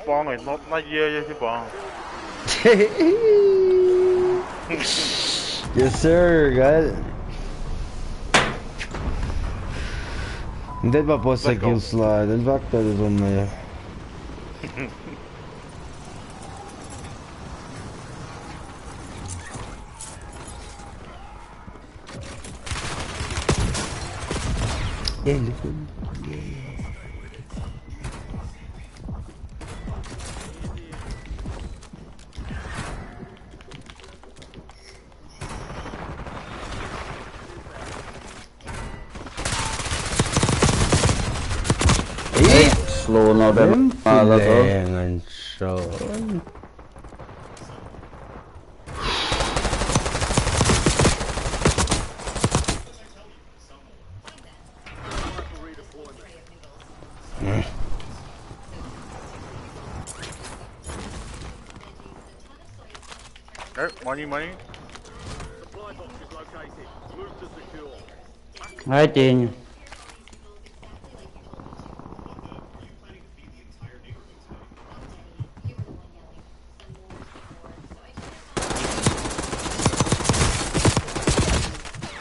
放嚟攞乜嘢啫先放。Yes sir, guys. Dit var på sekundslide, den vaktade som mig. Slå nå den alla då. En så. Money. Hai tiền.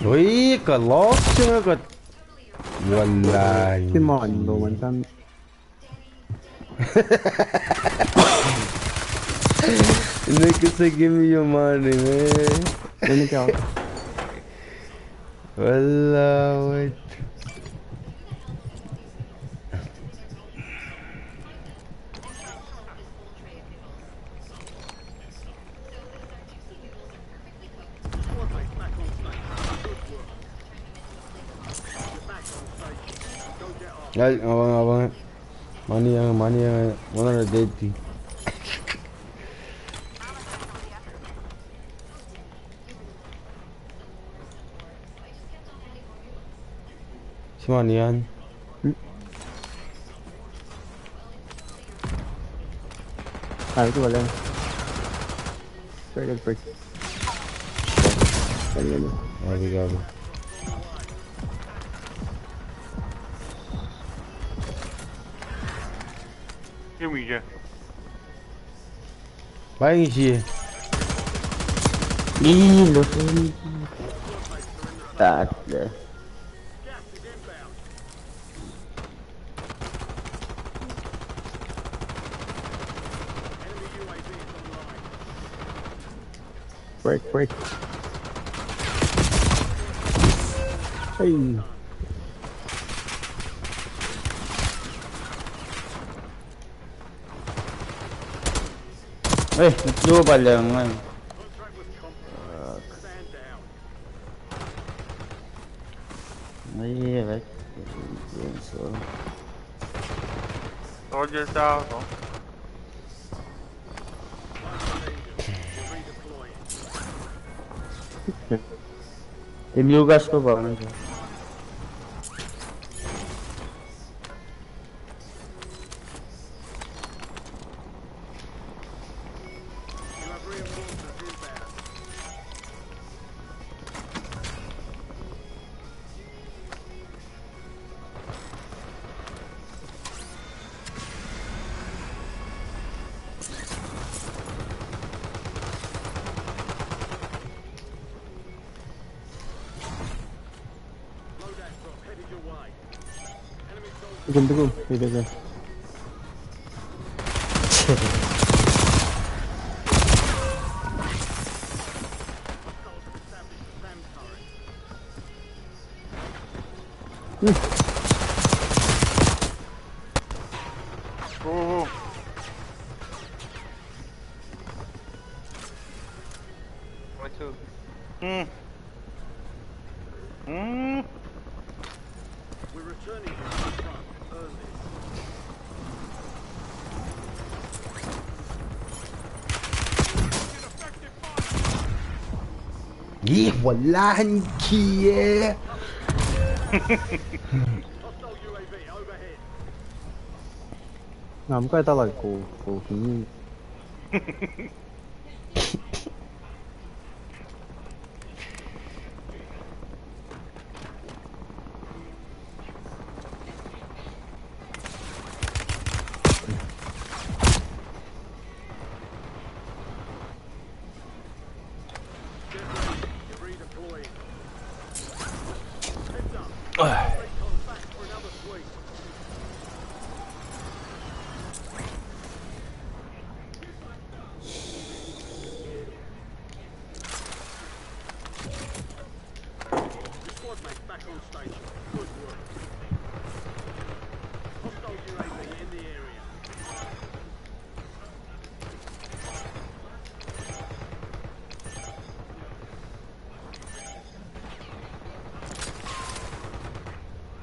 Ui, cả lót chứ cả. Wallahi. Cái mòn đồ mình thân. Nigga say give me your money, man. Let me go. Wallah, wait. Ay, abang. Money yang 180. Cuman yan. Itu boleh. Very good. There we go. Give me ya. Buying here. Ih, lo sih. Tak ada. Break. Hey. Dua balangan. Iya, baik. Soldiers down. Tim juga tuh bangun. Tunggu. Ini. Oh. Where to? We're returning to the front early. Ih, wallahi kia. Ngắm cái tao lại cổ khí.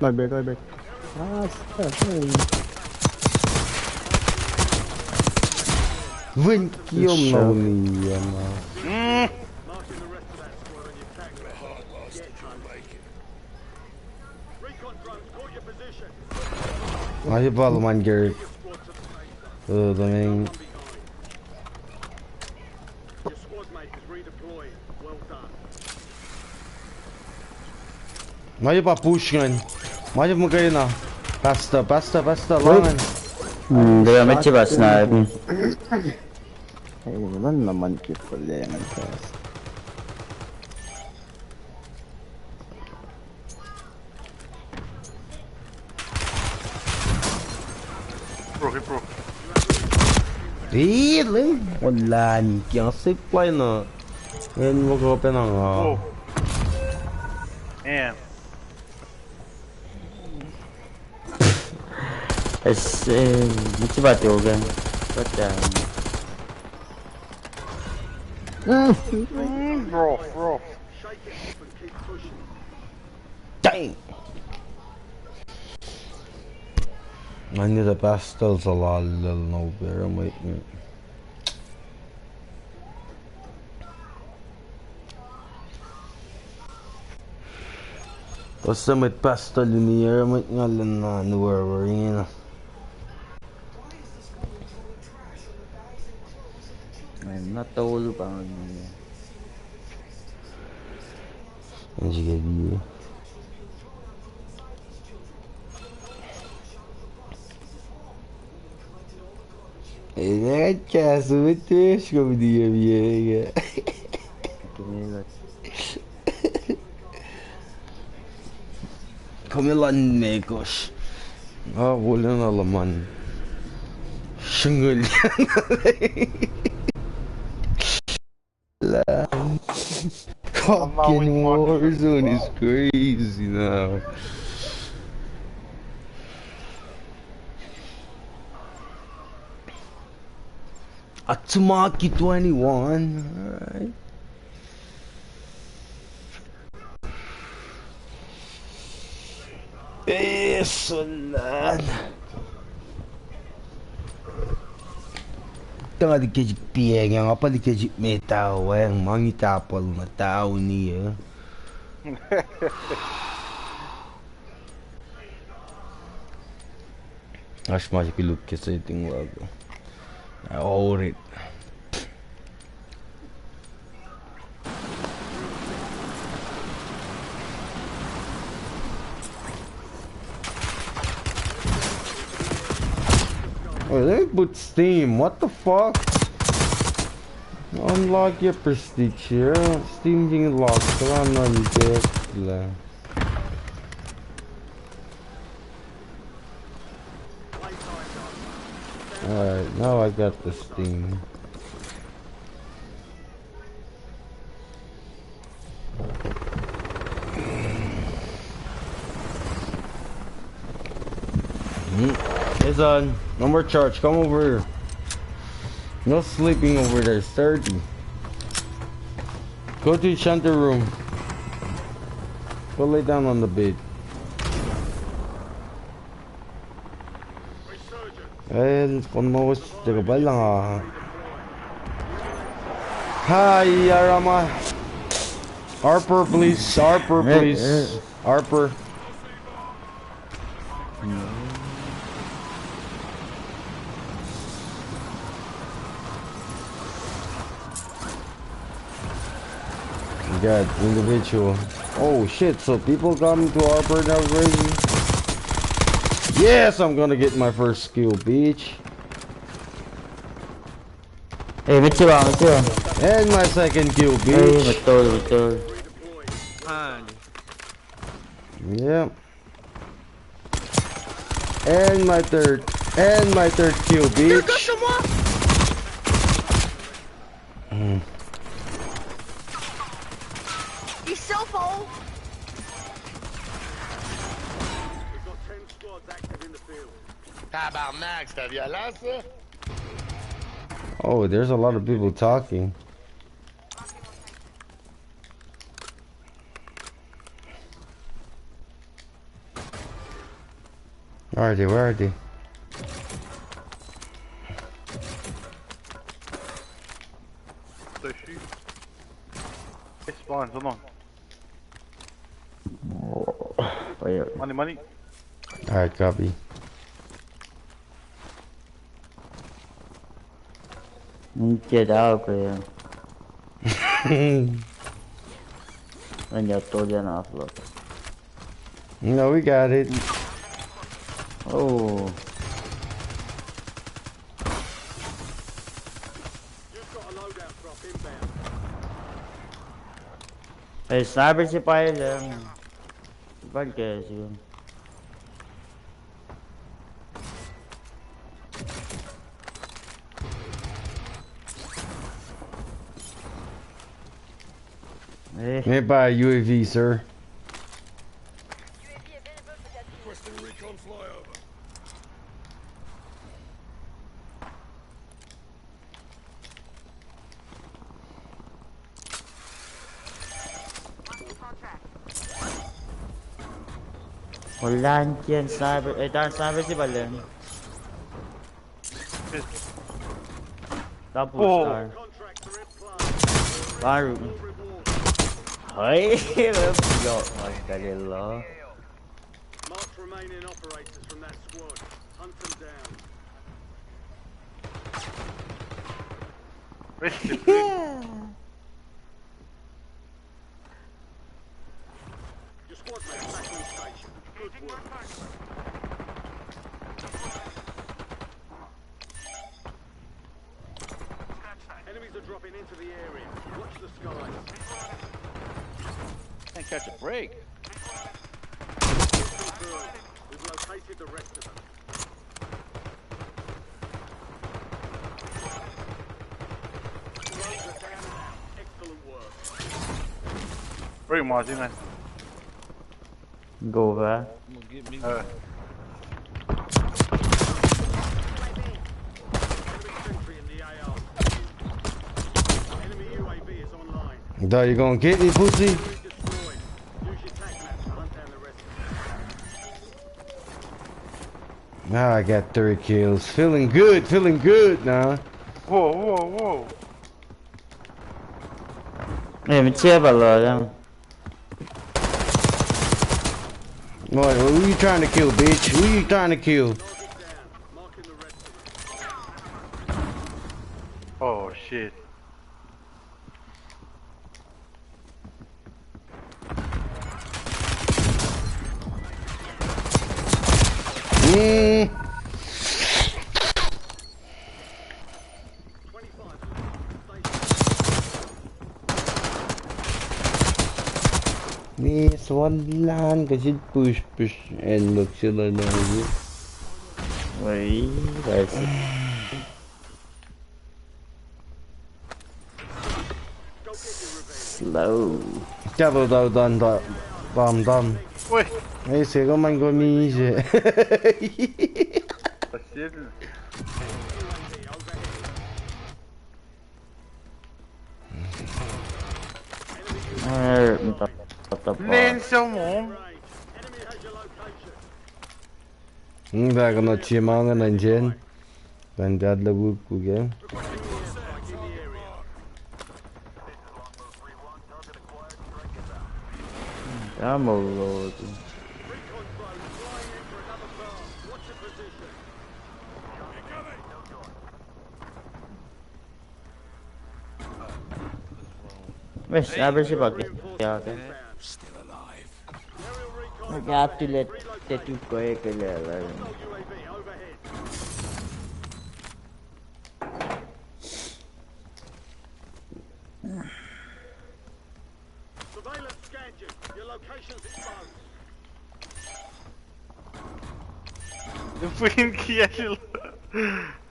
Loj back. Vem que eu não ia, mano. Marking the rest of that squad on your tactic. Get hunting. Recon drones, call your position. Aí, balo, man, Garrett. Your squad to the safe zone. Também. One behind. Your squad mate is redeploying. Well done. Aí, pra push, man. Aí, mo kayo na. Basta, langan. Dia macam apa snipe? Hey, man naman people yan. Bro. Really? Wala ni. Kaya safe play na. Ngayon mo ko pa na nga. Oh. Man. Macam apa tu kan? Macam. Bro. Shake it off and keep pushing. Dang! I need the pastels a lot, little no beer. I'm waiting. Basta may pastel ini ya, may ngalan na nuwawari na. Natulog pa nga. Ang gabi. Caso, metes como dia vieja. Kamilan negos. Wala na laman. Shingle yan. Fucking Warzone is crazy now. Atsumaki 21, alright. Solan. Tanga di kejik pieng yang apa di kejik metal yang mangita apa lu na tao niya. Acho mais que look que você tem logo. I hold it. Oh, let me put Steam. What the fuck? Unlock your prestige here. Steam being locked. So I'm not good. Alright, now I got the Steam. It's on. No more charge. Come over here. No sleeping over there. It's 30. Go to the shelter room. Go lay down on the bed. Con mo ba lang ah. Hi, Yarama. Harper, please. Harper, please. Harper. God, individual. Oh shit, so people come to Harper now crazy? Yes, I'm gonna get my first skill, bitch. Eh, betul. And my second kill, Eh, bitch. betul. Yep. And my third kill, bitch. He's so full. We've got 10 squads active in the field. Tabarnak, c'était violent ça? Oh, there's a lot of people talking. Where are they? Where are they? Dessus. It spawns, hold on. Wait. Money, money. Alright, copy. Get out kìa. Anh nhớ tôi ra nào rồi. No, we got it. Oh. You've got a loadout drop inbound. Hey, sniper si pa lang. Bad kaya siguro. Eh. May buy a UAV, sir. Requesting recon flyover. Wala dyan sniper. Eh, tayo sniper si Balen. Tapos Oh. star. Contractor in play. Baru. Full reward. Hey, yo, mas kalilo. Mark remaining operators from that squad. Hunt them down. Your squad mates back on station. Good work. Enemies are dropping into the area. Watch the skies. Can't catch a break. Confirmed. We've located the rest of them. Drones are down and out. Excellent work. Very margin, man. Go ba? Get me. Enemy sentry in the AR. Enemy UAV is online. Dog, you gonna get me, pussy? Destroyed. Use your tac map to hunt down the rest of them. Now I got 3 kills. Feeling good now. Whoa, whoa, whoa. Eh, mình chia vào lờ ra. What, who you trying to kill, bitch? Who you trying to kill? Target down. Marking the rest of them. Oh, shit. Mm. 25. This one land kasi push and look sila na yun. Wait, that's it. Go get your revenge. Slow. Double done done. Wait. Hey, say go man go me easy. That's it. Lên sao mồm? Enemy has your location. Hindi ko na chimangan nandiyan. Bandad labog ko yan. Requesting the airstrike in the area. I'm a lord. Recon drone flying in for another pass. Watch your position. Wait, sniper si Bag. Yeah, okay. Still alive. Aerial recon. I got to let you go. Hostile UAV overhead. Surveillance scanned you. Your location's exposed. The freaking kill.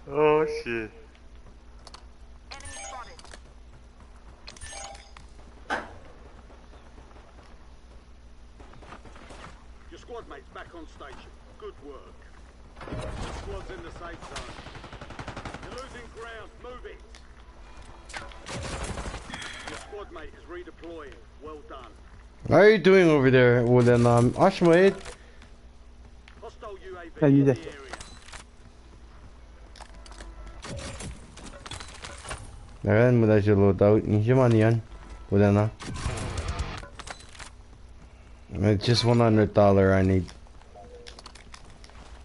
Oh shit. Your squad mates back on station. Good work. Squad's in the safe zone. You're losing ground. Move it. Your squad mate is redeploying. Well done. How are you doing over there, Wooden? Ashmaid? Hostile UAV yüzde. Ayan mo dahil siya loadout. Hindi siya man yan. Wala na. It's just $100 I need.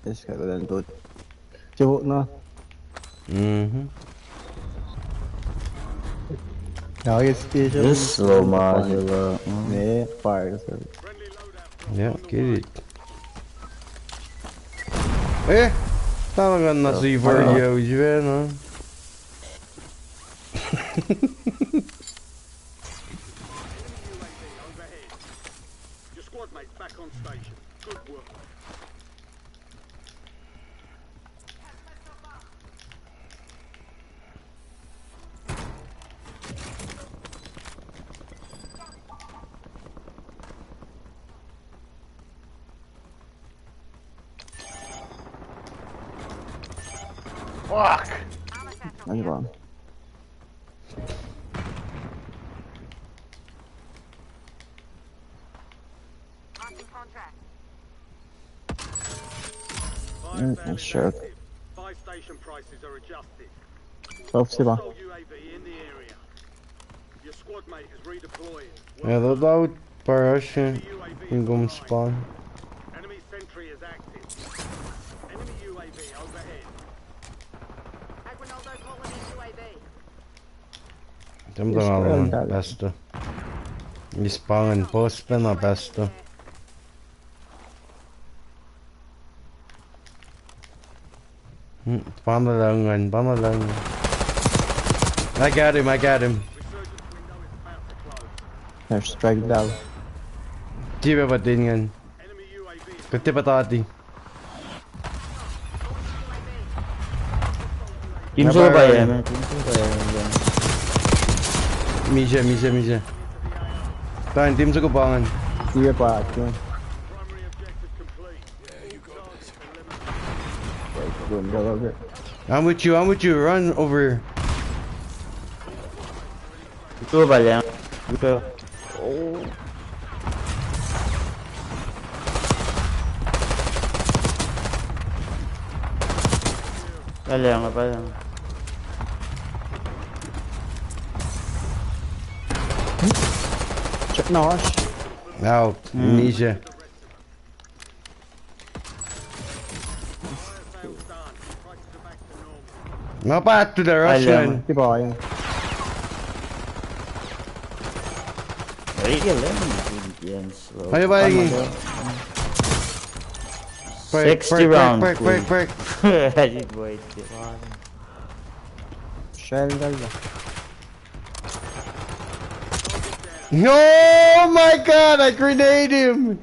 Yes, kaya doon. Cibuk na. Ja, jetzt gehe ich This slow modular. Nee, fire. Yeah, get it. Eh! Talagang na-silver yo, yun, ha? Your squad mates back on station. Good work. Fuck! Hadi bakalım. Sure. Buy station prices are adjusted. Top silah. Hostile UAV in the area. Your squad mate is redeploying. Yeah, loadout para siya. Yung gumspawn. Enemy sentry is active. Enemy UAV overhead. Agronaldo calling in UAV. Dem da alın bästa. Vi spangen på spänna bästa. Banalungen. I got him. Resurgence window is about to close. Her strike down. Tiba ba din yan? Enemy UAV is Pati pa tati. Team suka ba yan? Team suka yan. Mija. Tahan, team sa kubangan. Sige pa, yun. primary objective complete. Go. I'm with you. Run over. Ito ba yan? Ito. Apa yang? Check na, Wash. Out. Mija. sales done. Prices are back to normal. Nga pa to the Russian. Di ba, yan. Real yan. Slow. Ano ba yung... 60 rounds. Perk. Hadi boy. Shell geldi. No, my God! I grenade him.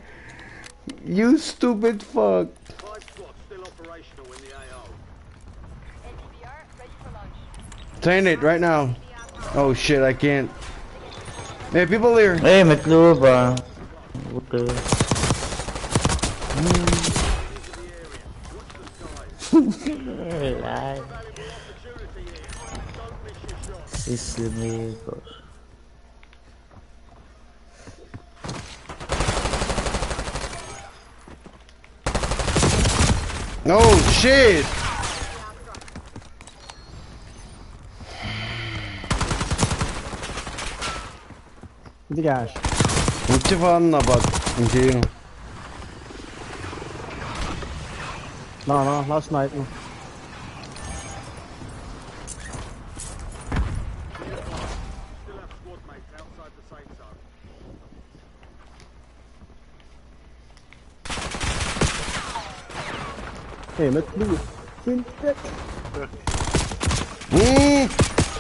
You stupid fuck. 5 squads still operational in the AO. NDBR ready for launch. Turn it right now. Oh shit, I can't. Hey, people here. Eh, may clue ba? Buto. Lai. Sisimitos. Oh shit! Hindi cash. Inte fan bak. Inte. No, last night. No. Still have squad mates outside the safe zone. Hey, met blue. Syntek.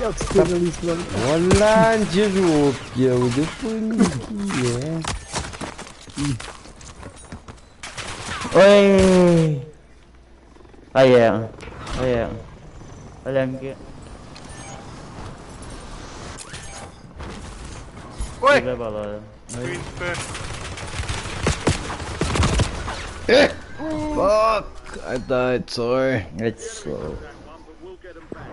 Jag skulle lyssna. Wala inte råk det fungerar. Oi. Ayan. Alam ko. Oi! Diba bala? Green spur. Fuck! I died, sorry. It's slow. That one, but we'll get them back.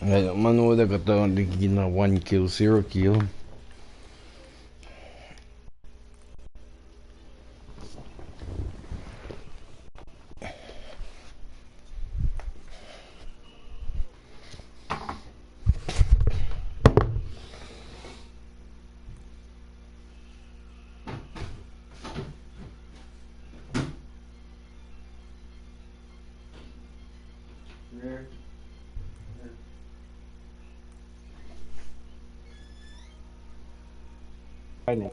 Mano da kata na 1 kill 0 kill. Fighting.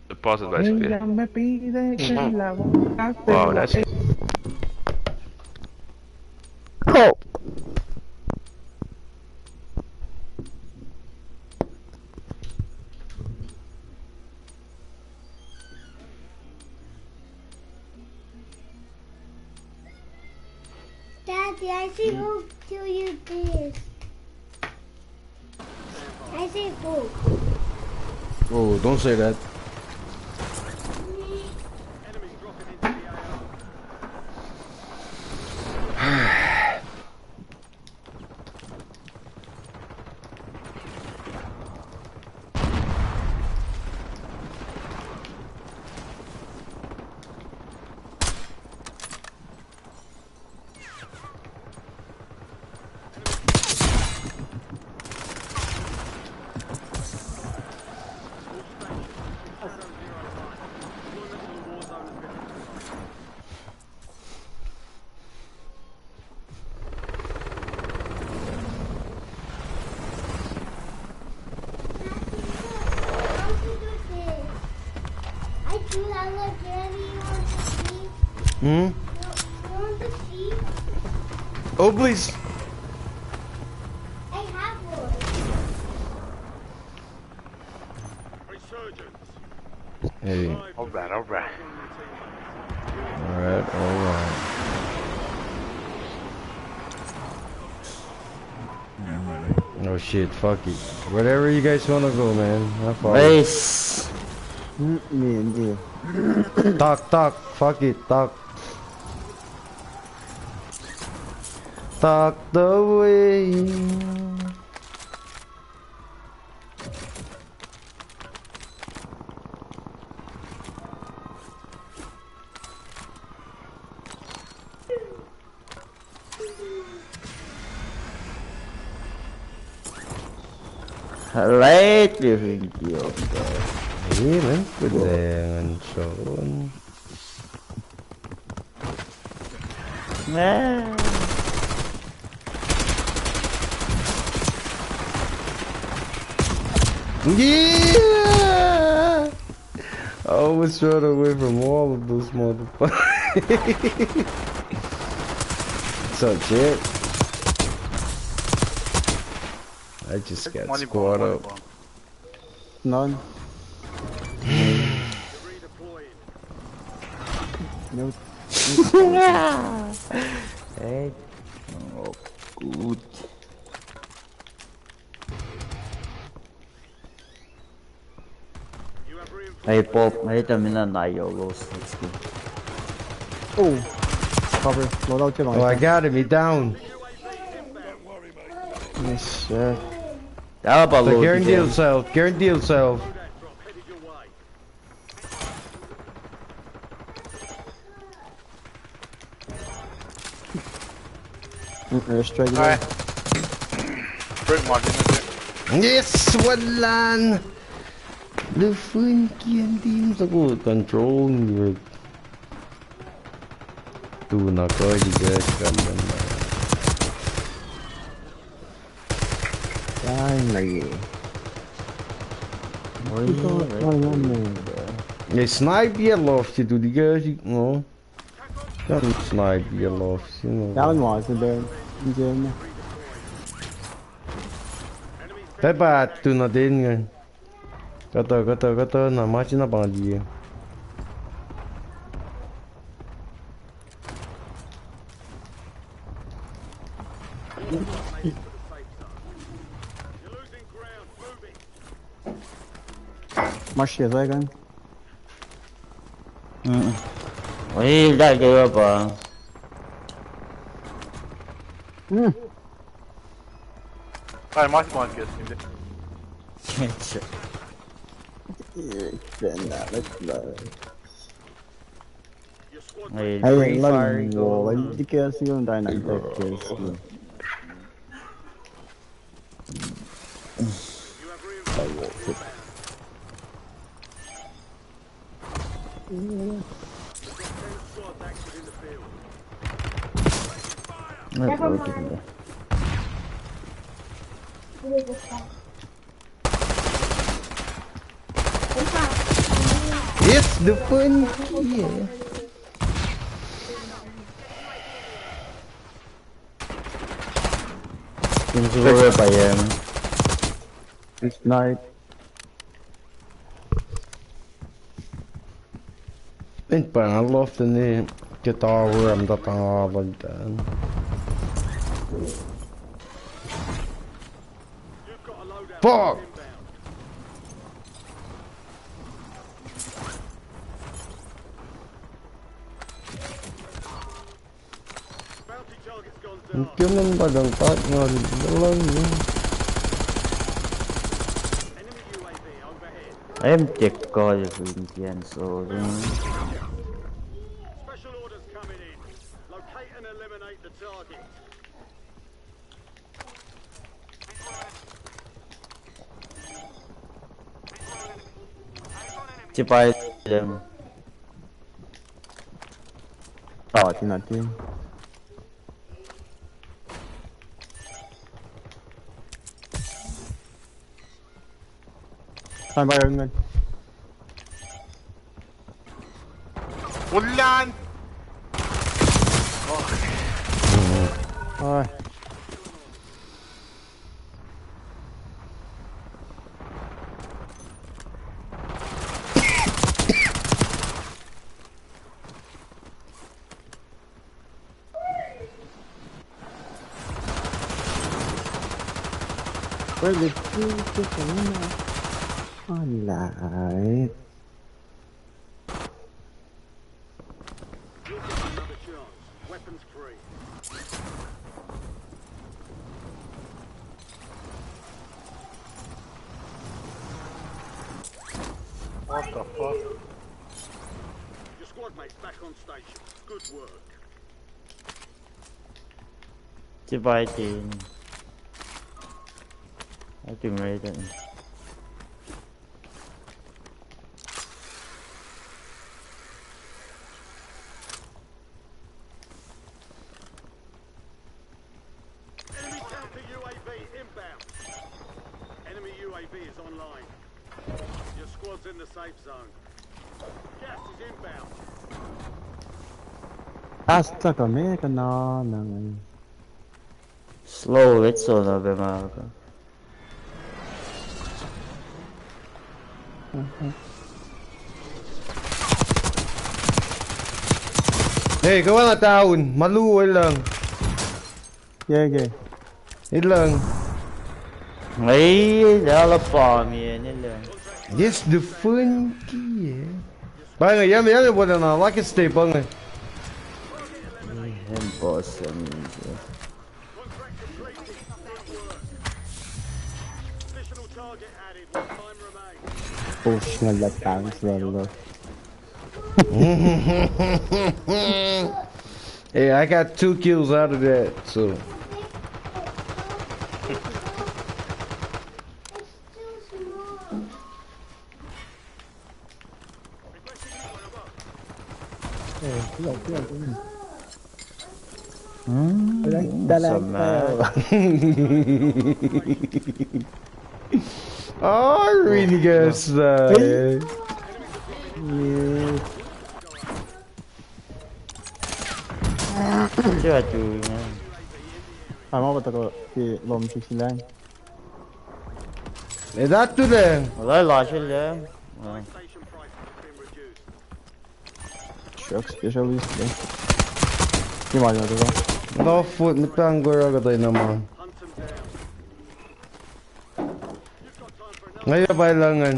Deposit basically. Wow, that's it. Oh. Daddy, I see who kill you this. I see who. Oh, don't say that. Enemies dropping into the AO. How to do this? I do that like Daddy. You want to see? Hmm? You want to see? Oh, please. I have one. Resurgence. Hey. Alright. Alright. Oh shit, fuck it. Wherever you guys wanna go, man. Have fun. Race. Me and you. Talk. Fuck it, talk. Talk the way. Late yung video. Hey, man. Kudangan, Sean. Yeah! I always try to away from all of those motherfuckers. What's up, Jet? I just got Money squad bomb, up. None. Redeploying. Nope. Hey. Oh, good. You have reinforcements. Hey, Pop. Nakita mo na Niolos. Let's go. Oh. Cover. Load out your Oh, I line. got him. He down. Nice shit. Tama ba, So load guarantee again? yourself. Guarantee yourself. That drop headed your way. Straight Alright. Bring Martin in there. Yes, walan. The funky team sa good control your. Tu na ko di guys kalan na. Finally. Uy, Je snipe je loft, je doet die guys, no. Ja, doet snipe je loft, you know. Down was in there. Jim. Peppa, toen naar din gaan. Kata nama Cina apa dia? March here kan? Wih, dah ke apa? Hayır maç mı atıyorsun şimdi? Wih, Hay free là fire ngồi go. đi kia siêu đại nặng đẹp kia siêu. It's the fun here. Yung siguro pa yan. It's night. Inte bara han loften i gitarren att han har varit där. Fuck! Inte men bara den tack Em check coi được viên tiền số đi. Special orders coming in. Locate and eliminate the target. Chỉ phải dem. Thì là tiên. Hai ba ngân. Ulan! Thôi. Quay lịch cái nào on lại. You'll get another chance. Weapons free. What the fuck? Your squad mates back on station. Good work. Chỉ phải tiền. Ở chừng này đấy. Enemy counter UAV inbound. Enemy UAV is online. Your squad's in the safe zone. Gas is inbound. Hasta ka me ka na nang. Slow let's go na be ma. Hey, các bạn là down, malu ấy lần. Yeah yeah. Ít lần. Ấy, đó là bỏ miền nên là. Yes, the fun here. Ba người dám bộ nào like it stay băng này. Em bỏ xem. Contract completed. Good work. Additional target added. One time remains. Push na latang rồi. Hey, I got 2 kills out of that, so. Oh, I really guess that. Chưa chui nha. Mau bắt đầu thì lom xí xí lên. Esatto le. Wallahi lasciali. PlayStation prices have been reduced. Çok specialist ya. Kim oynadı bu? No foot ni pangora ka tayo naman. Hunt them down. You've got time for another. Ngayon bailangan.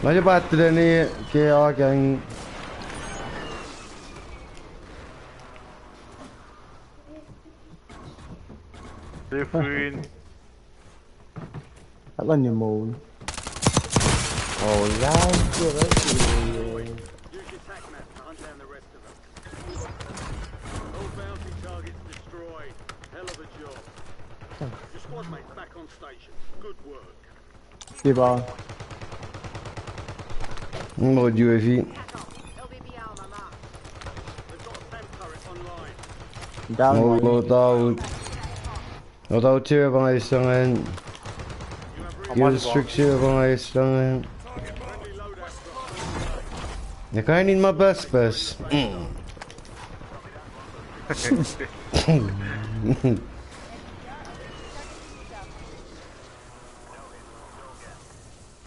Ngayon battery ni kaya kang Different. Alam niyo mo. Oh, yan. Use your tac map to hunt down the rest of them. All bounty targets destroyed. Hell of a job. Your squad mates back on station. Good work. Diba? mode UAV. LBB armor marked. They've got a SAM turret online. Down mo. Loadout. Loadout siya bang ayos lang ngayon. You have Kill streak siya bang ayos lang ngayon. friendly loadout drop. Nakainin mabas-bas.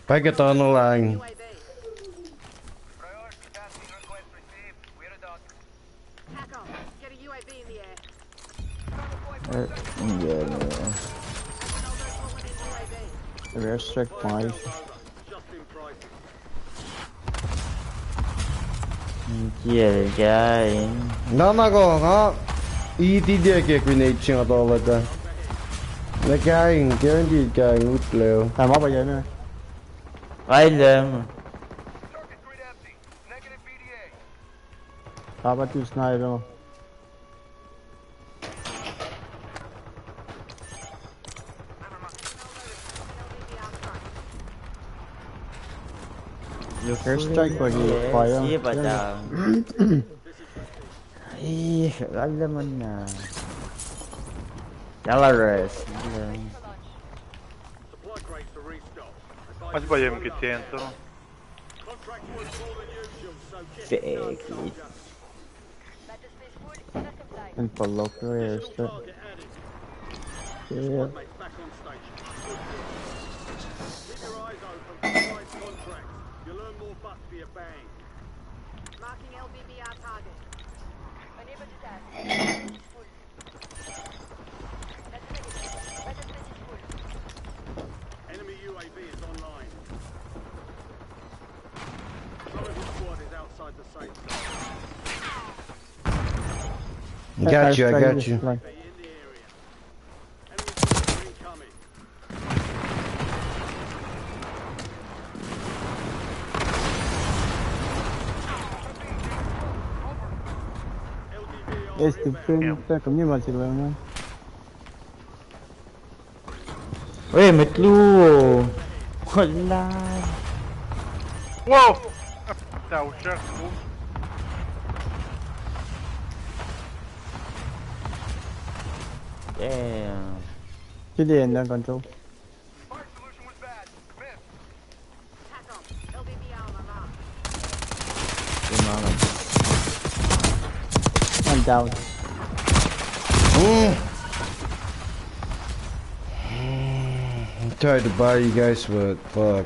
Pagkatano lang. UAV. TACOM, get a UAV in the air. Yeah. UAV. Restrict 5. Just in prices. Kia guy. Nanako nga. ETD ke grenade siya nga tawag ka. Nakain, guaranteed kain utlaw. Tama ba yan eh? Kailan. Dapat yung sniper mo. First strike pag i-fire. Sige pa daw. Ay, alam mo na. Yalares. Supply crates to restock. Mas ba yung kitento? Contract was more than usual, so get Fake it done, it. soldier. Battle space full. Custom flight. And follow ko Additional restrict. target added. Yeah. Squad mates back on station. Good work. Keep your eyes open for the right contracts. You'll earn more bucks for your bang. Marking LBBR target. Unable to task. Full. That's negative. Battle space is full. Enemy UAV is online. Some of your squad is outside the safe zone. Got you, I got you. Stay in the area. Enemy soldier incoming. LDVR Yes, inbound. different. Cũng như mà chỉ là nó. Uy, metlu. Wala. Wow! Tao siya. Damn. Cái điện đang control. TACOM, LBB armor marked. One down. I'm tried to buy you guys, but fuck.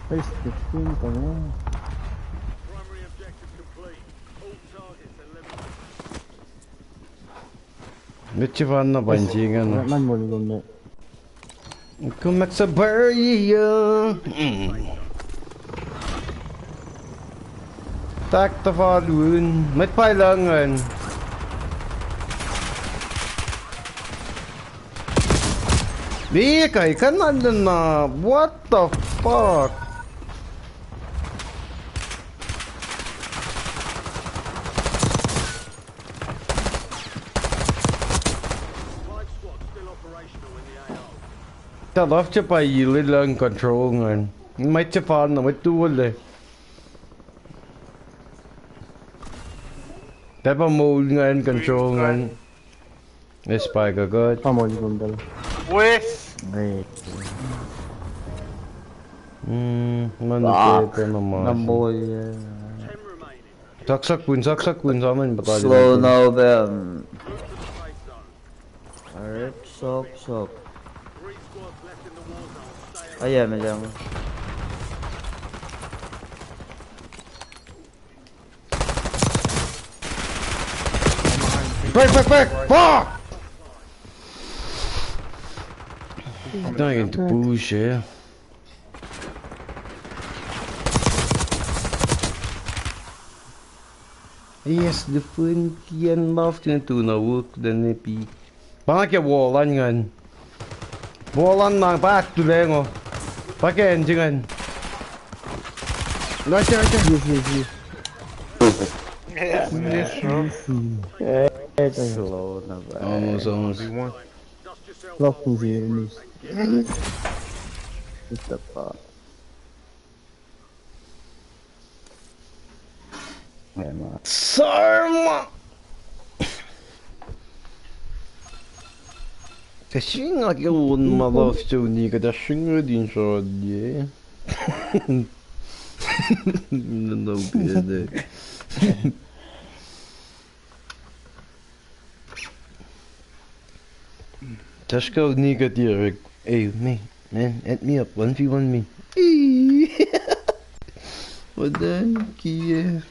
Face 15 còn nữa. Primary objective complete. All targets eliminated. Medyo fan na banjingan. Man mo luôn đấy. Kumak sa barrier. Tak ta fa luôn. Mất phải lần rồi. Đi cái khăn ăn na. What the fuck? Five squads still operational in the AO. Ta love cho bay lên lên control rồi. Mấy cho fan nó mới tuaเลย.แต่ประมูลเงิน control เงิน Spyก็ก็ Không một luôn đâu. Wes! Wait. มันเจ็บเป็นมา Năm bôi. 10 remaining. Saksa kuin saman batalyon. Slow now, Ben. Move to the safe zone. Alright, sok. 3 squads left in the war zone. Stay alert. Ayan, ayan. Back! Fuck! Não é que puxa. Yes, the fun kian mouth na tu na work dan ne pi. Ba ke wallan ngan. Wallan na ba tu le ngo. Ba ke en jingan. Lo cha. Slow na ba? Almost. Dust yourself Lock off. me here, please. What the fuck? Ayan, mga. Sarma. Kasing nga yun malafto ni kada singa din sa diye. No good. Tashko nigga direct. Hey man, add me up, 1v1 me. What the kia?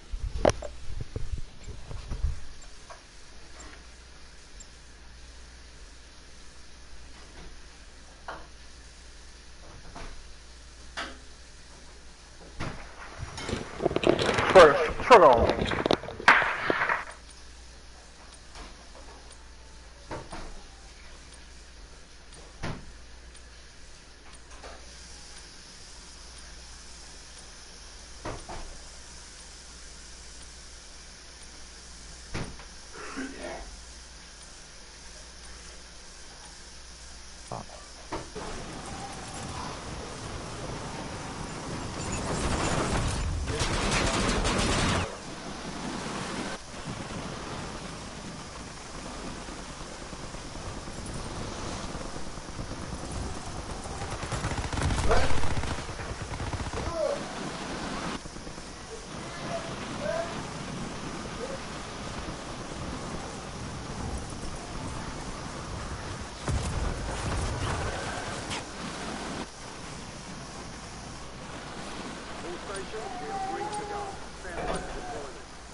All stations, we are green to go. Stand by for deployment.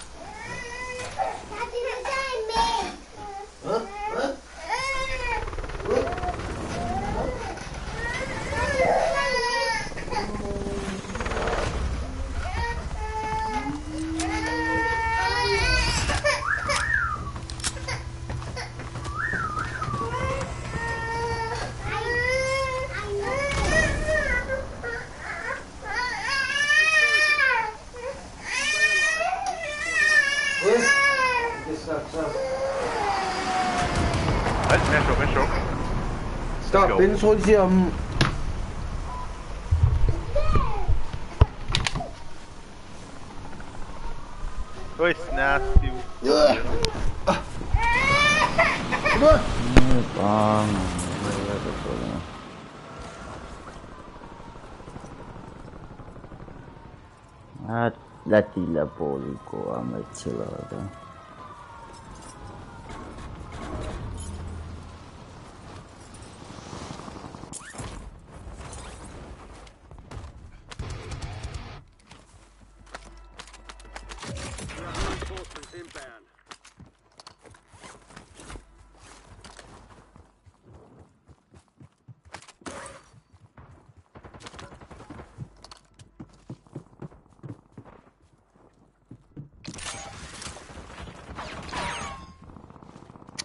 En shock. Stop, ben soldium. Oh, it's nasty. Bang. Wala ka pala. At latila poli ko amat sila ka. We have reinforcements inbound.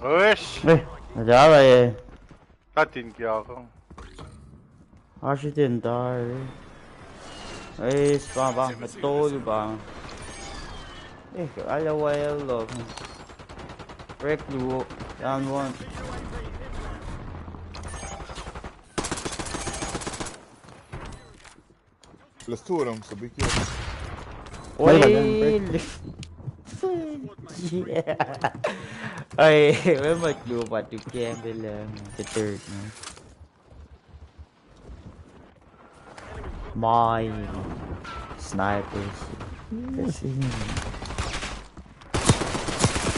Wesh! Nadala eh. Katin kya ako. Actually didn't die. Eh, spawn bang. Matol bang. Eh, alaway log. Break blue. Down one. Let's two of them, so be careful. Wait. Yeah. Ay, may maglupa to gamble lang. The third na. My snipers. Kasi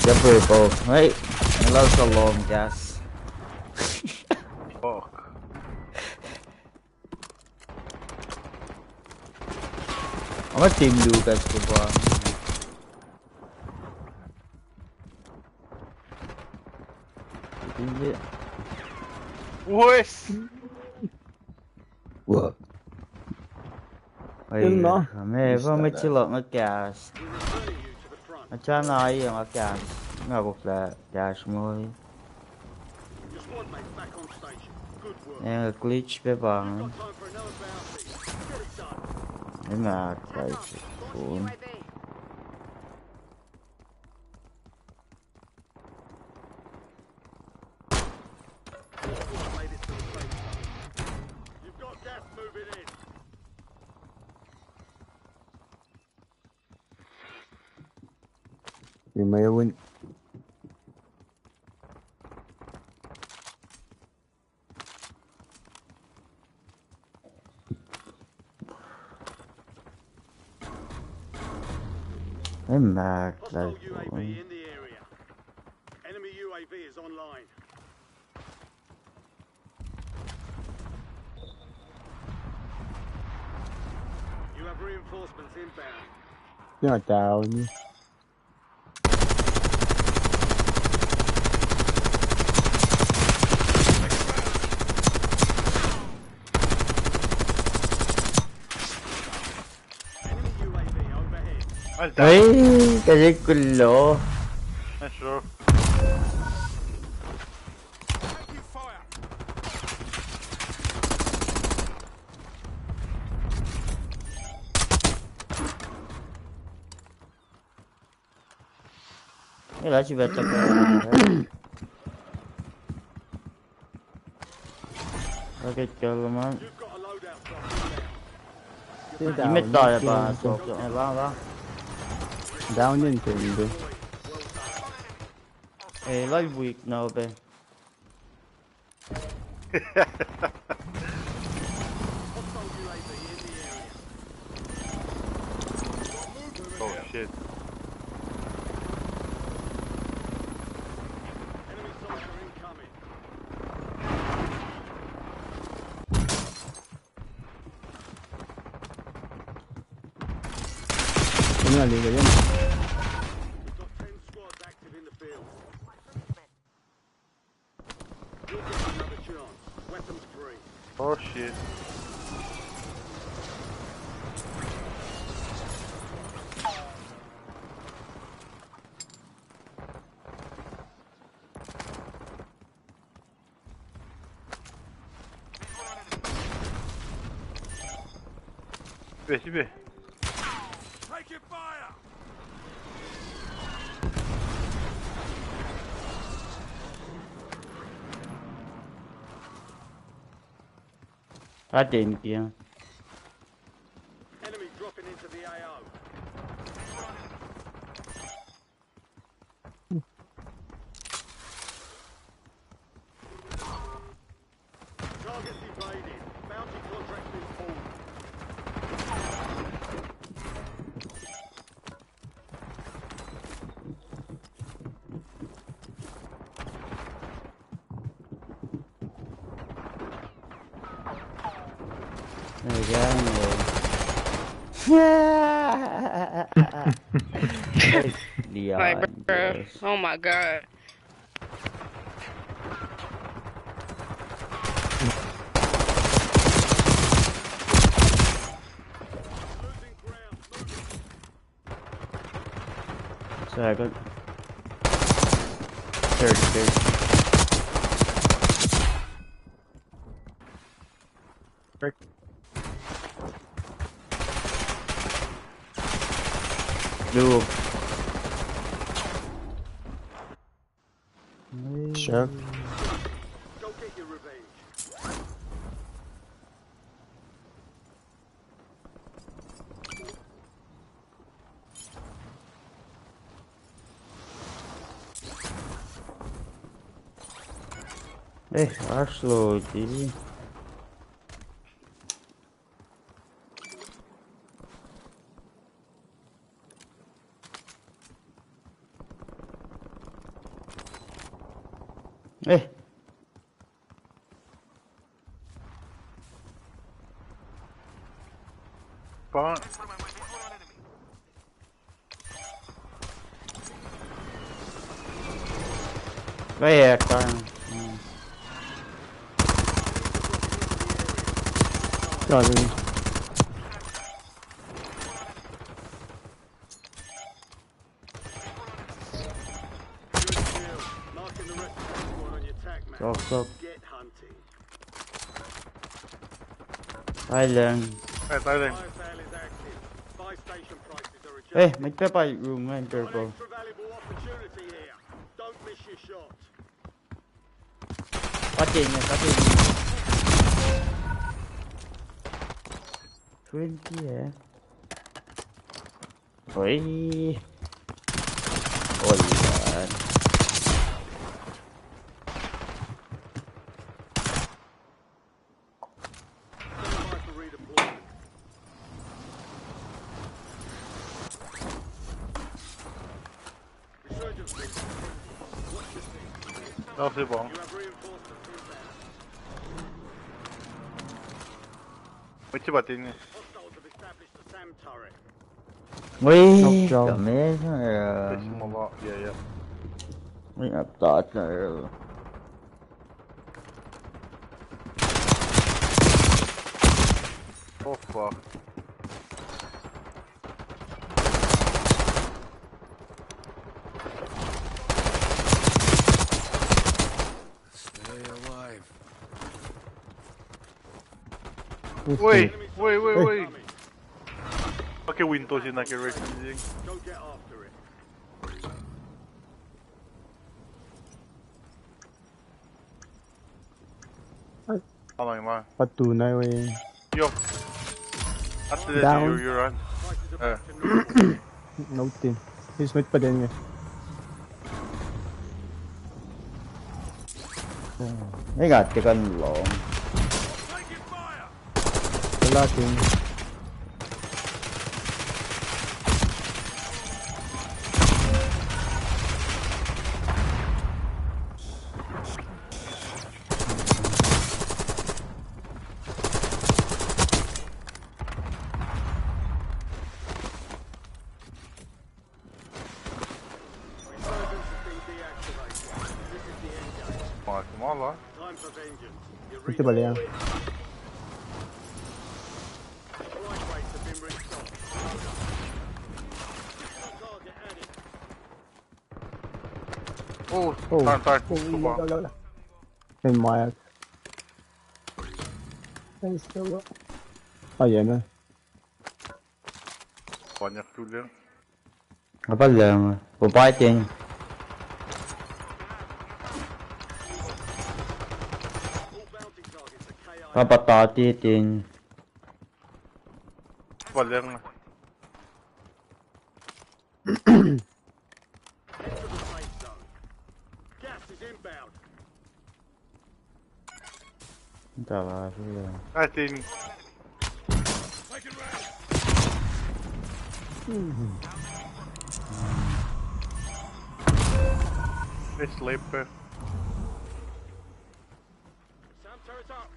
The purple. Wait, I love the long gas. Fuck. I'm a team Lucas ko ba? Hindi. Wes! What? Ay, kami pa may chilo ng gas. At siya na kayo ng gas. Nga ko sa gas mo. Your squad mates back on station. Good work. Ayan, glitch pa ba? Got time for another bounty. Get it done. Ay, makakay. Launching UAV. Made it to the safe zone. You've got gas moving in. You may win. Ay, makakay. Hostile UAV in the area. Enemy UAV is online. You have reinforcements inbound. You're down. Enemy UAV overhead. I'm down. Ay, kasi kulo. I'm sure. Taking fire. Wala si Beto ka. Bakit ka naman? You've got a loadout drop inbound. You're down. Imit tayo ba? So, ba? Down yun, hindi. Eh, live week na be. Hostile UAV in the area. Oh shit. Enemy soldier incoming. Ano na, liga yan. We've got 10 squads active in the field. You'll get another chance. Weapons free. Oh shit. Be. Taking fire! Atin kaya. Enemy dropping into the AO. Targets evaded. Bounty contract been pulled. Ayan mo. Like, bro. Oh my god. Losing ground. Moving. Second. Third. Blue. Sure. Go get your revenge. Slow, TV. Ê, Có. cái con Rồi đi. Marking the rest of the squad on your tac map. sốt sốt Get hunting. tay lên. Tay lên. Fire sale is active. Buy station prices are Ê, adjusted. mấy cái bay room lên Got trời an cô. extra valuable opportunity here. Don't miss your shot. Có tiền này, có tiền. Quên kia. Ôi. Ôi giời. Stand by for redeployment. Resurgence. Watch your feet. Đó, c'est bon. You have reinforcements inbound. Mấy chiếc bà tin này. Hostiles have established a SAM turret. Ui, Đâu. cả mấy Cái này. gì mà bỏ. Yeah. Mấy ập tọt này. Oh fuck. Wait. Ok, Windows in like a racing. Go get after it. Ano yung mga? Patunay we. Yo. At the Down. you run. Prices are back to normal. Note din. Smith pa din eh. Mấy gạt cho con lộn. Wala din. Resurgence has been deactivated. This is the end game. Mga sumala. Time for vengeance. You Ito bali yan. Strike rates have been restocked. Target added. Oh, Oh. turn. Wala, wala. May mild. Ay, sawa. Ayan na. Banyak dulu. Apa lang? Bubay tiền. All bounty targets are KI. Apa tati tiền. Banyak. Head to the safe zone. Gas is inbound. Entah lah sudah. I think. It's sleeper. SAM turrets up.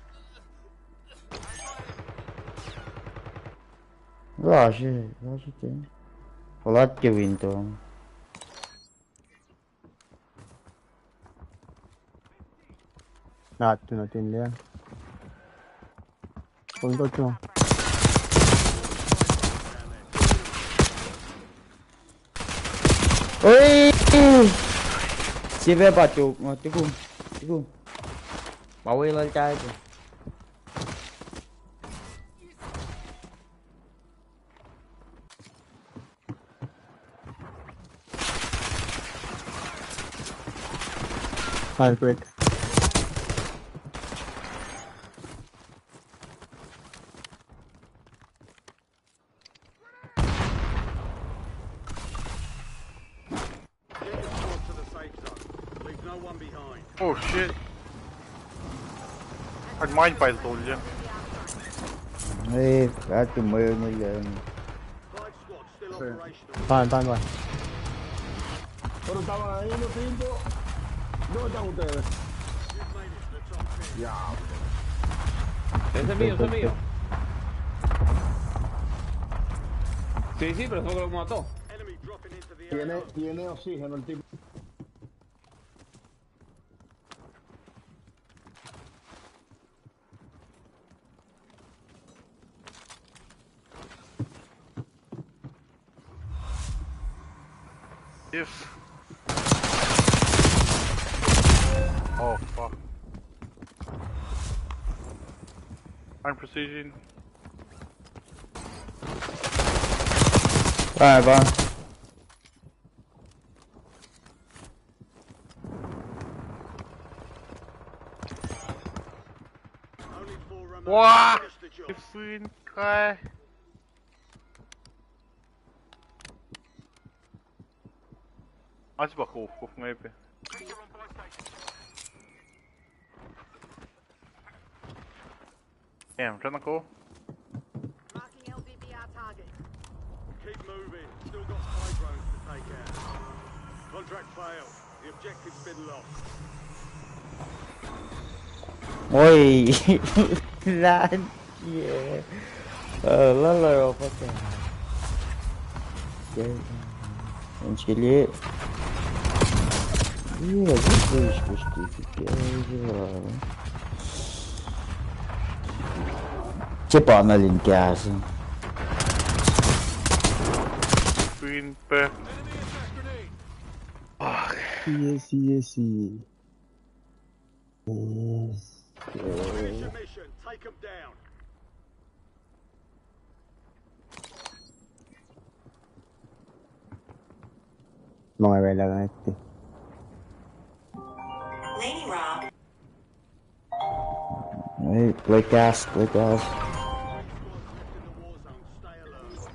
Rashi tiền. Olat ke window. Natin yan. Punto to. Ôi. Chị về bà chủ mà chú cùng. Bảo vệ lên trai kìa. Fire break. Get your squad to the safe zone. Leave no one behind. Oh shit. Anh mine phải tụi chứ. Ê, cả chùm mưa như vậy. 5 squads still operational. Pan. Pero estaba ahí en el pinto. ¿Dónde están ustedes? Ese es mío, ese es mío. Sí, sí, pero eso lo mató. Enemy dropping into the AO. Tiene oxígeno el tipo. Yes. Oh fuck. I'm precision. Alright, bye. Only 4 remain. Wow! Finish the job. Different guy. I just back off maybe. Yeah, I'm trying to go. Marking LBBR target. Keep moving. Still got spy drones to take out. Contract failed. The objective's been lost. Ôi lan yeah. Lá lờ phát triển chơi em chỉ lẽ là rất là chế bỏ nó lên kia xem Green back. Yes. Finish your mission. Take them down. Mọi người là cái gì? Lady Rob. Đấy, play gas. Squads left in the war zone. Stay alert.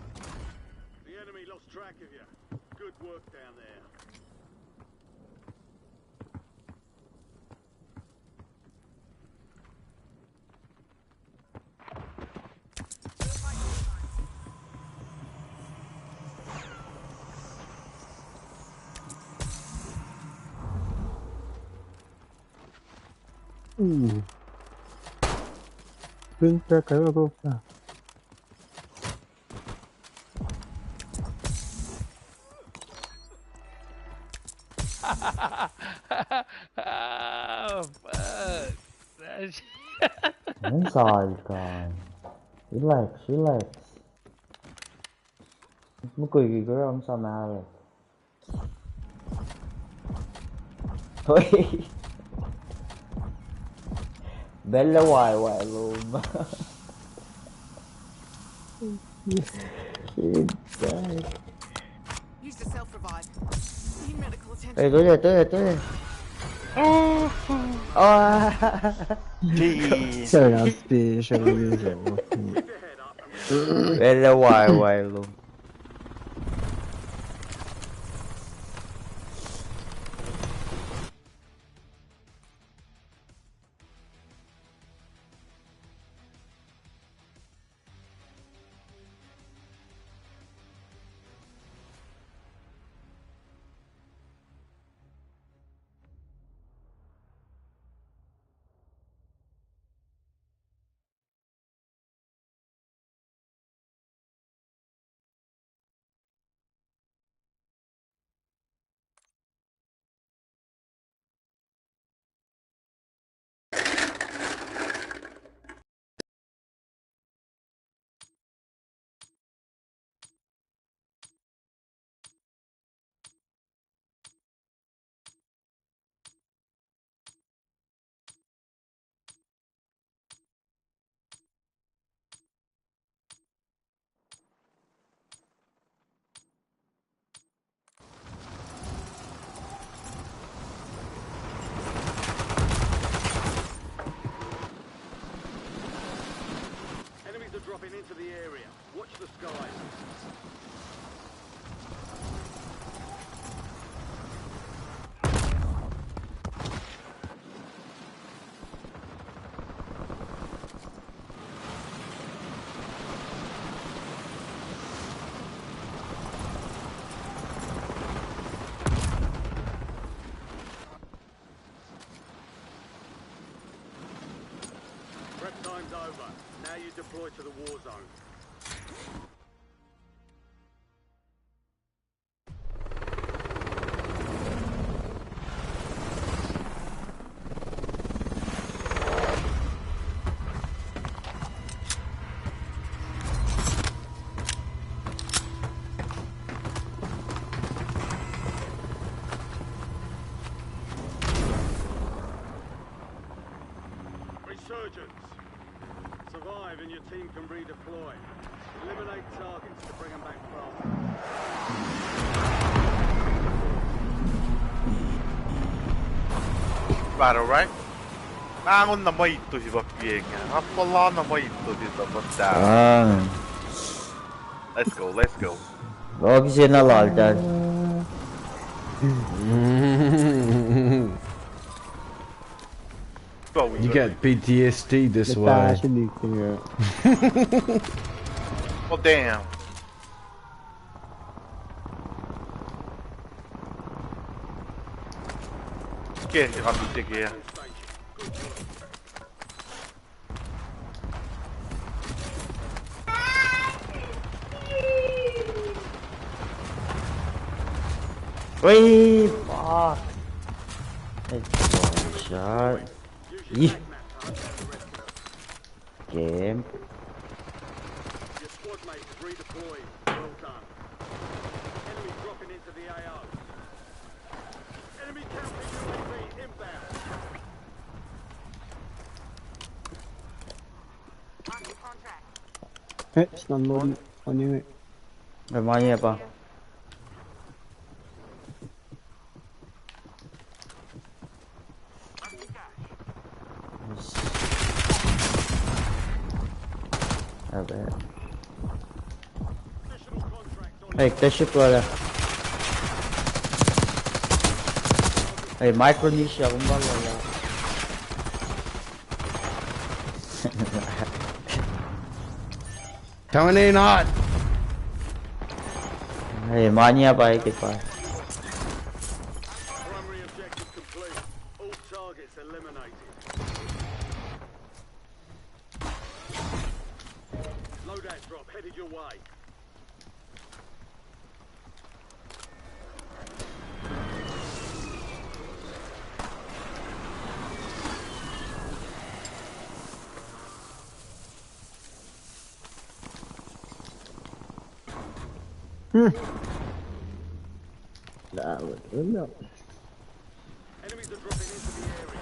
The enemy lost track of you. Good work down there. Pinta cagado. Oh, fuck. That shit. Không sai coi. Relax. Mới cười gì cái ông sao mà rồi. Thôi. Bella hoài luôn. Use the self-revive. Need medical attention. Ê, tới rồi. Jeez. Trời ơi, special video. Bella hoài luôn. Enemies are dropping into the area. Watch the skies. redeploy to the war zone. Resurgence. Survive and your team can redeploy. Eliminate targets to bring them back faster. Battle, right? Nangon na may ito si Bapiega. Napala na may ito dito basta. Let's go, let's go. Huwag sinalal dyan. You get PTSD this way. Oh damn. Okay, I'm here. Wait, fuck. That's one shot. Yeah. Game. Your squad mate is redeployed. Well done. Enemy dropping into the AO. Enemy counter UAV inbound. Marking contract. It's not loading on you. Namanya pa. Hey, Teship wala. Hey, Micronesia kung ba wala. Coming in hot. Hey, manya pa ikit pa. Primary objective complete. All targets eliminated. Loadout drop headed your way. That was enough. Enemies are dropping into the area.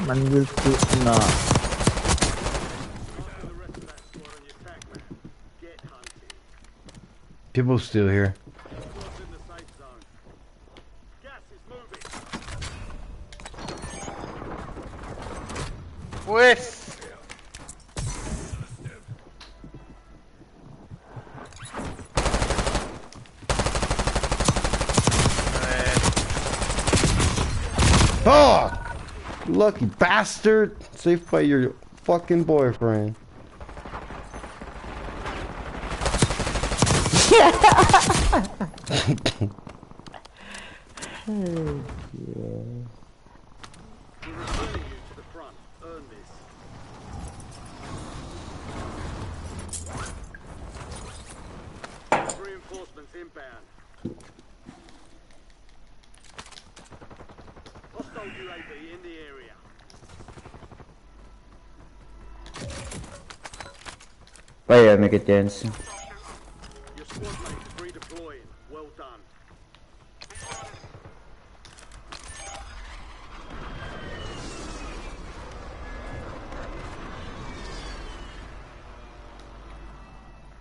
Man will shoot na. After the rest of that squad on your attack map. Get hunted. People still here. Squad's in the safe zone. Gas is moving. Pues. Fuck! Lucky bastard! Safe by your fucking boyfriend. We're returning you to the front. Earn this. Reinforcements inbound. Hostile UAV in the area. Vaya, make it dance. Your squad mate is redeploying. Well done.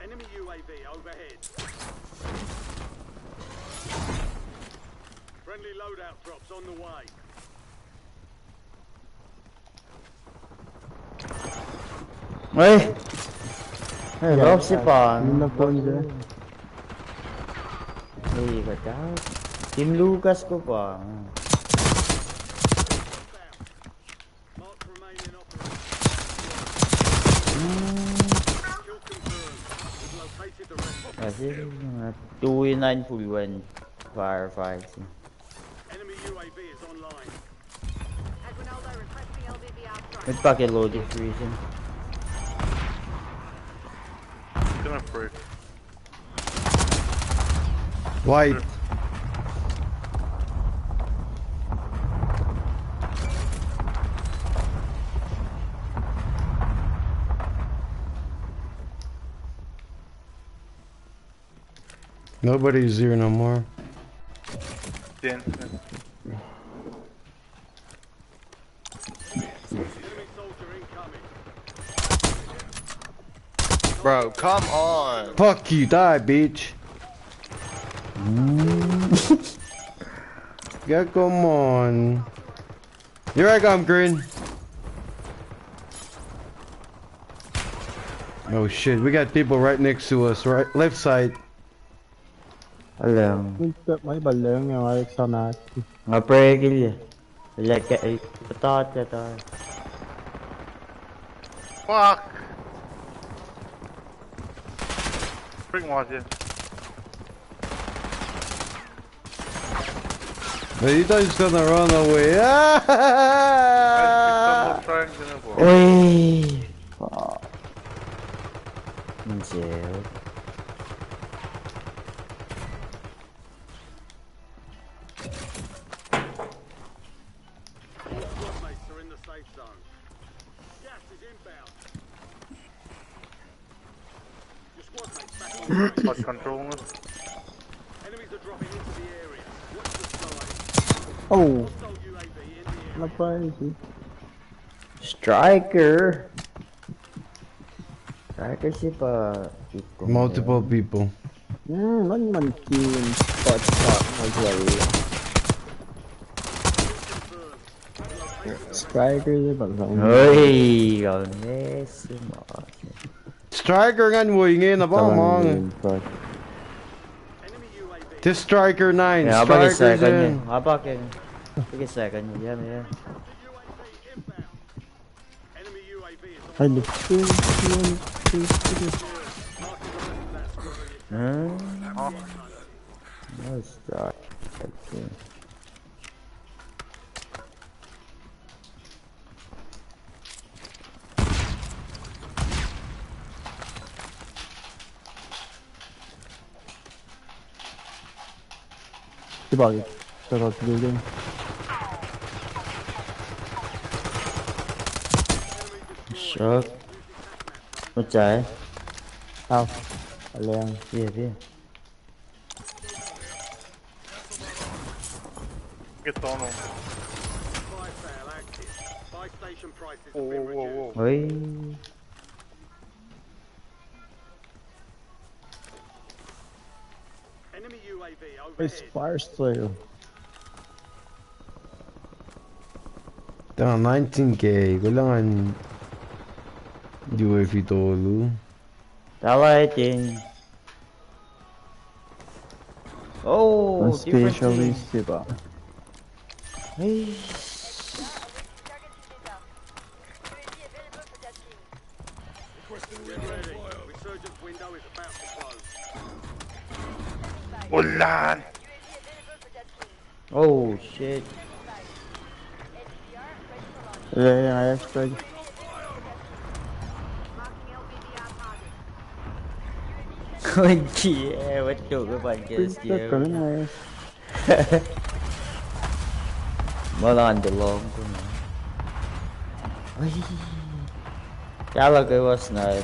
Enemy UAV overhead. Friendly loadout drops on the way. Hey! Hey, love si pa. Yun na po niya. Hey, kata. Team Lucas ko pa. Mark remaining operator. Kill confirmed. We've located the rest of them. Kasi 2-9 full win firefights. Enemy UAV is online. Aguinaldo requesting LVBR strike. May packet loading freezing. Gonna break. White. Nobody's here no more. Then. Bro, come on. Fuck you, die, bitch. Yeah, come on. Here I come, Green. Oh shit, we got people right next to us, right, left side. Alam. Mấy bà lớn nhau ở sau này. Nga pre gilya. Like cái patat ka ta. Fuck! Bring one here. But you thought he was gonna run away. Ôi. Mình chịu. Lost control. Enemies are dropping into the area. Watch the sky. Oh, Hostile UAV in the area. nó phải gì? Striker. Striker siapa? Multiple people. Mình kêu spot mà vậy. Striker với bạn rộng. Ôi, còn thế xí mà. Striker ngan mùi nghe nó bao mong. This Striker 9, Yeah, Striker's in. Apa cái second niya, yeah. Hay lực siêu. Nice shot. Okay. Cái bảo cho tôi đi. Shot. Một trái. Sao? Lên. Phía. Get down on. Whoa. Ôi. It's fire slayer. Down 19k, kailangan UAV tolo. Давай тень. Oh, Specialist diba? Hey. Resurgence window is about to close. Ulan! Oh shit. Yeah, I have to. Ôi chị em bắt chủ cái bàn kia kìa. Mới lên được luôn. Ôi. Chắc là cái boss này.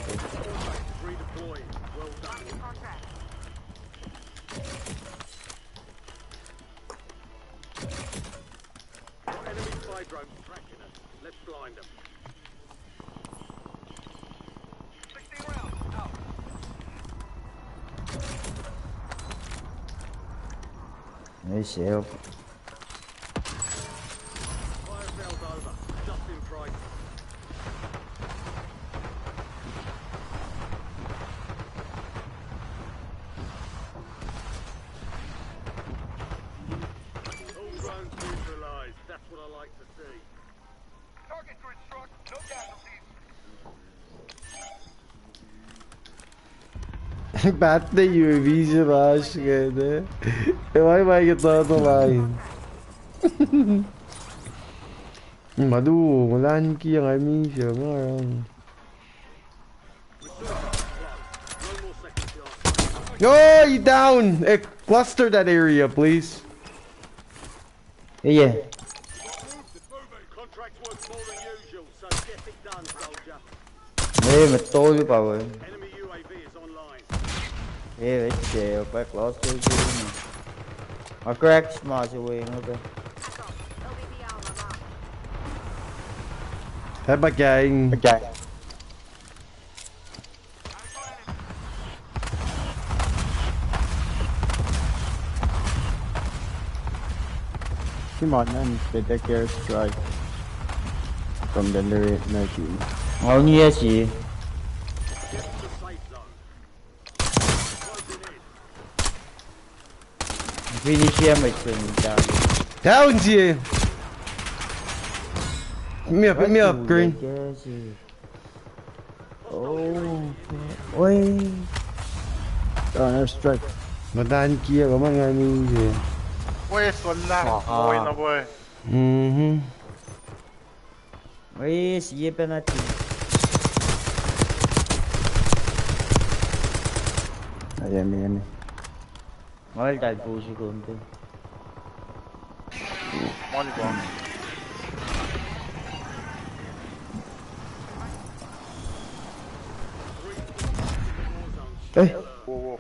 Mấy xéo. Bat the UAV se baixo, cara. Eu vai que tá do line. มาดูร้านกี้ยังไงมีเสียงอะไร Oh, you down! Cluster that area, please. Yeah. Contract's worth more than usual, so get it done, soldier. Nè mà tôi với bà ơi. Enemy UAV is online. Ê, phải chèo, phải lost cái gì nè. Mà crack smart cho quên nữa kìa. Hết bà chạy. Come on, man. They take air strike from the near team. Ngồi như gì? Finish em mày chừng down. Down here. Pick me up, Green. Oh, ôi. Air strike. Mà đàn kia có mấy ngày mình gì? เว้ยส่วนล่างโวยนะเว้ย Ôi, xí bên này thì. Em. Ngồi đại bù chứ còn đi. มอนดีกว่า Ê. โว้โว้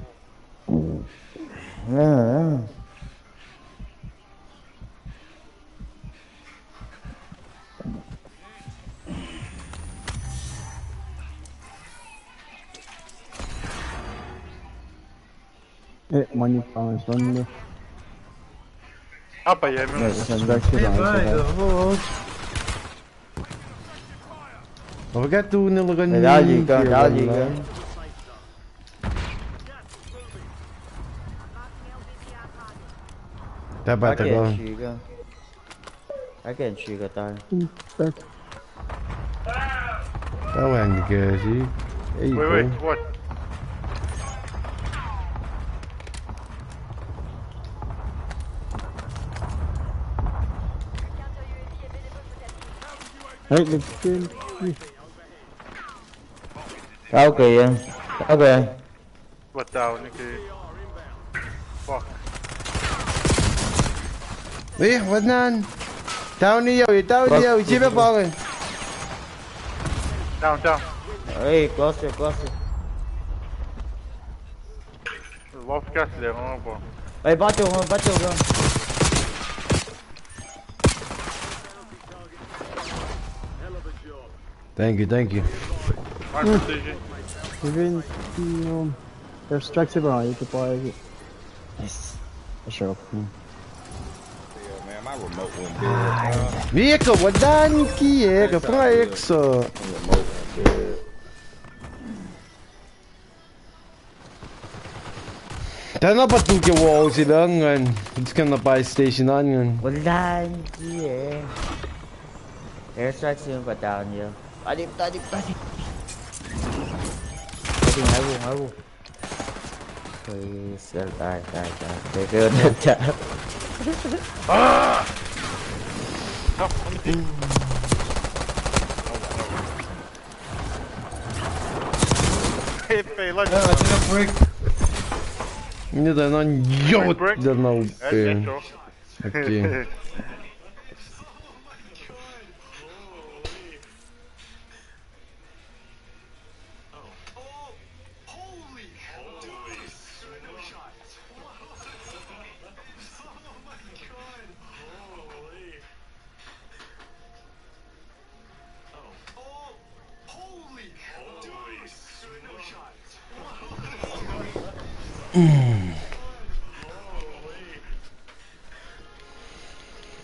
Money pounds on the เอาไปยังไม่ We got to nilagyan Mày đá gì cơ, đá gì cơ. Dapat I ako. can shoot cái tay. Tawag kasi. wait what Hey, let's kill. Cao kìa. Cao kìa. วัดดาวนี่คือ fuck Wag na. Down niyo, Ichi pa pa rin. down Ê, closer. love gas เลยมั้งป่ะ Ê, bắt chuột không? Thank you. my decision Even air strikes around, you can buy it. Yes. Sure. Man, my remote went dead. Vika, wadan kiye, ka praekso. Remote went dead. Tana pa tu ke wall sila ngan. It's gonna buy stationan ngan. Wala kìa. Air strike xương và down nhiều. Ta đi. Hai buồn. Ôi, sao tai. Để cơ được chả. hey pay like Ini dah non yacht dah mau pe. Echo. Okay.